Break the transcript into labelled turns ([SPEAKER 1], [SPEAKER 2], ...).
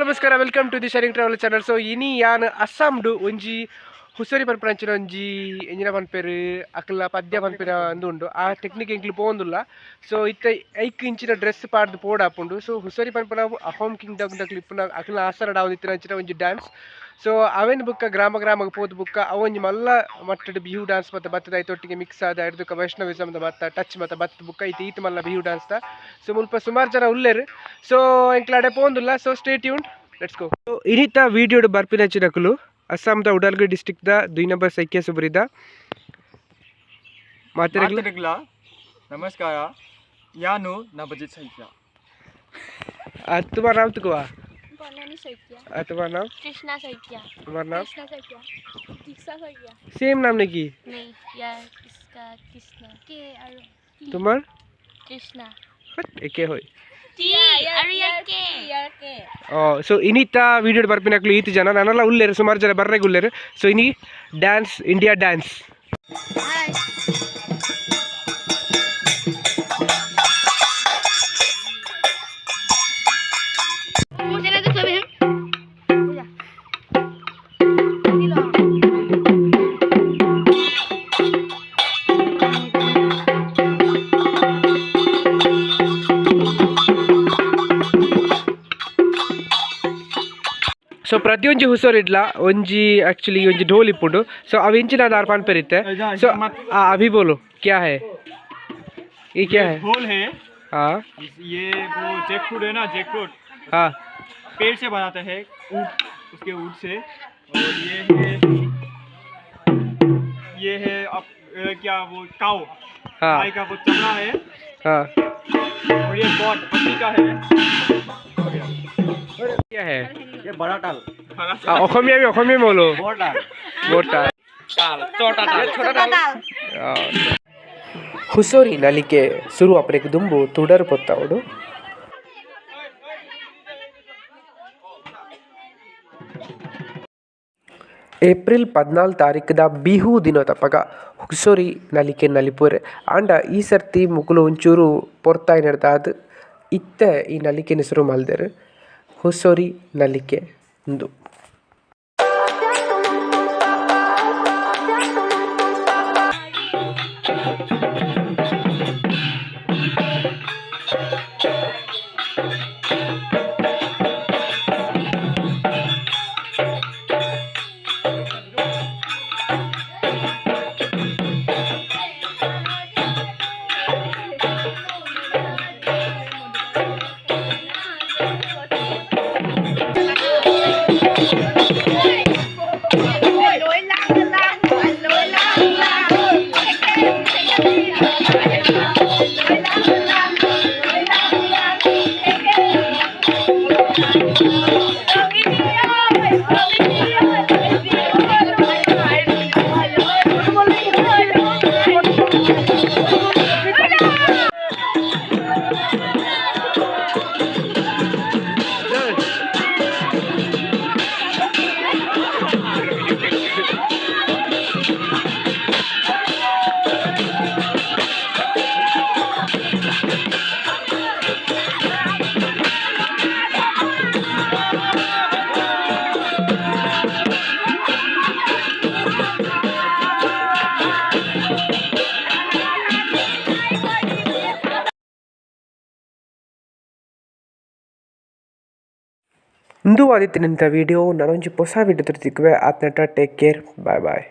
[SPEAKER 1] ನಮಸ್ಕಾರ welcome to the sharing travel channel. So ಇನಿ ಯಾನ್ ಅಸ್ಸಾಂಡು ಒಂಜಿ ಹುಸರಿ ಪನ್ಪುನಂಚಿನ ಒಂಜಿ ಎಂಜಿನ ಪನ್ಪೇರು ಅಕ್ಲ ಪದ್ಯ ಪನ್ಪಿನ ಅಂದು ಉಂಡು ಆ ಟೆಕ್ನಿಕ್ ಎಂಕ್ಲು ಪೋಂದುಲ್ಲ. ಸೊ ಇತ್ತ ಐಕ್ ಇಂಚಿನ ಡ್ರೆಸ್ ಪಾಡ್ದು ಪೋಡಾಪುಂಡು. ಸೊ ಹುಸರಿ ಪನ್ಪುನ ಅಹೋಮ್ ಕಿಂಗ್ಡಮ್ ದಕ್ಲು ಇಪ್ಪುನ ಅಕ್ಲ ಆಸರ ಇತ್ತಿನಂಚಿನ ಒಂಜಿ ಡ್ಯಾನ್ಸ್. ಸೊ ಅವೆನ್ ಬುಕ್ಕ ಗ್ರಾಮ ಗ್ರಾಮಗ್ ಪೋದು ಬುಕ್ಕ ಅವೊಂಜಿ ಮಲ್ಲ ಮಟ್ಟದ ಬಿಹು ಡ್ಯಾನ್ಸ್ ಮತ್ತು ಬತ್ತದ ಐತೊಟ್ಟಿಗೆ ಮಿಕ್ಸ್ ಆದ ಹಿಡ್ದುಕ ವೈಷ್ಣವಿಸಮ್ದ ಬತ್ತ ಟಚ್ ಮತ್ತು ಬತ್ತ ಬುಕ್ಕ ಈತ ಮಲ್ಲ ಬಿಹು ಡ್ಯಾನ್ಸ್ ದ. ಸೊ ಮುಲ್ಪ ಸುಮಾರು ಜನ ಉಲ್ಲೇರು. ಸೊ ಎಂಕ್ಲಾಡೆ ಪೋಂದುಲ್ಲ. So stay tuned, let's go. So ಇನಿತ ವಿಡಿಯೋಡು ಬರ್ಪಿನಂಚಿನಕುಲು ಅಸ್ಸಾಂದ ಉಡಲ್ಗುರಿ ಡಿಸ್ಟ್ರಿಕ್ಟ್ದ 2 ನಂಬರ್ ಸೈಕ್ಯ ಸುಬುರಿದ ಮಾತೆರೆಗ್ಲ
[SPEAKER 2] ನಮಸ್ಕಾರ. ಯಾನು ನಬಜಿತ್ ಸೈಕ್ಯ.
[SPEAKER 1] तुम्हारा नाम तो क्या?
[SPEAKER 3] बनानी सैकिया.
[SPEAKER 1] तुम्हारा नाम?
[SPEAKER 3] कृष्णा सैकिया.
[SPEAKER 1] तुम्हारा नाम?
[SPEAKER 3] कृष्णा सैकिया. दीक्षा सैकिया.
[SPEAKER 1] सेम नाम नहीं की?
[SPEAKER 3] नहीं, यार इसका कृष्णा के और
[SPEAKER 1] तुम्हार?
[SPEAKER 3] कृष्णा.
[SPEAKER 1] एके होय.
[SPEAKER 3] ಸೊ
[SPEAKER 1] ಇನಿತ ವಿಡಿಯೋ ಬರ್ಪಿನಕ್ಲು ಈತ ಜನ ನಾನೆಲ್ಲ ಉಲ್ಲೇರು ಸುಮಾರು ಜನ ಬರ್ರೆಗೆ ಉಲ್ಲೇರು. ಸೊ ಇನಿ ಡ್ಯಾನ್ಸ್ ಇಂಡಿಯಾ ಡ್ಯಾನ್ಸ್. ಸೊ ಪ್ರತಿಯೊಂಜಿ ಹುಸೋರು ಇಡ್ಲ ಒಂಜಿ ಆಕ್ಚುಲಿ ಒಂಜಿ ಢೋಲ್ ಇಪ್ಪುಂಡು. ಸೊ ಅವು ಇಂಚಿನ ಆರು ಪನ್ಪೆರಿತ್ತೆ. ಸೊ अभी बोलो क्या है ये, क्या है?
[SPEAKER 2] ढोल है.
[SPEAKER 1] हाँ,
[SPEAKER 2] ये वो जैकफ्रूट है ना, जैकफ्रूट.
[SPEAKER 1] हाँ,
[SPEAKER 2] पेड़ से बनाते हैं, ऊट, उसके ऊट से. और ये है अब क्या वो काऊ,
[SPEAKER 1] हाँ,
[SPEAKER 2] गाय का वो चमड़ा है.
[SPEAKER 1] हाँ.
[SPEAKER 2] और ये गॉड पत्ती का है.
[SPEAKER 1] क्या है?
[SPEAKER 2] ये बड़ा टाल.
[SPEAKER 1] অসমীয়া বলো.
[SPEAKER 2] बोटा.
[SPEAKER 1] ಬೋಟಾ.
[SPEAKER 2] टाल, छोटा टाल.
[SPEAKER 3] छोटा दाल.
[SPEAKER 1] ಹುಸೋರಿ ನಲಿಕೆ ಸುರು ಅಪ್ರೆಕ್ ದುಂಬು ತುಡರು ಪೊತ್ತವಡು. ಏಪ್ರಿಲ್ 14 ತಾರೀಕದ ಬಿಹು ದಿನ ತಪ್ಪಗ ಹುಸೋರಿ ನಲಿಕೆ ನಲಿಪುರೆ ಆಂಡ ಈ ಸರ್ತಿ ಮುಕುಲು ಒಂಚೂರು ಪೊರ್ತಾಯಿ ನಡೆದಾದ ಇತ್ತೆ ಈ ನಲಿಕೆ ಹೆಸರು ಮಲ್ದೇರು ಹುಸೋರಿ ನಲಿಕೆ ಇಂದು. ಇಂದು ಆದಿತ್ಯನಂಥ ವಿಡಿಯೋ ನಾನೊಂದು ಹೊಸ ವಿಡಿಯೋ ತಿರ್ತಿಕ್ವೆ. ಆತ್ನಟ ಟೇಕ್ ಕೇರ್, ಬಾಯ್ ಬಾಯ್.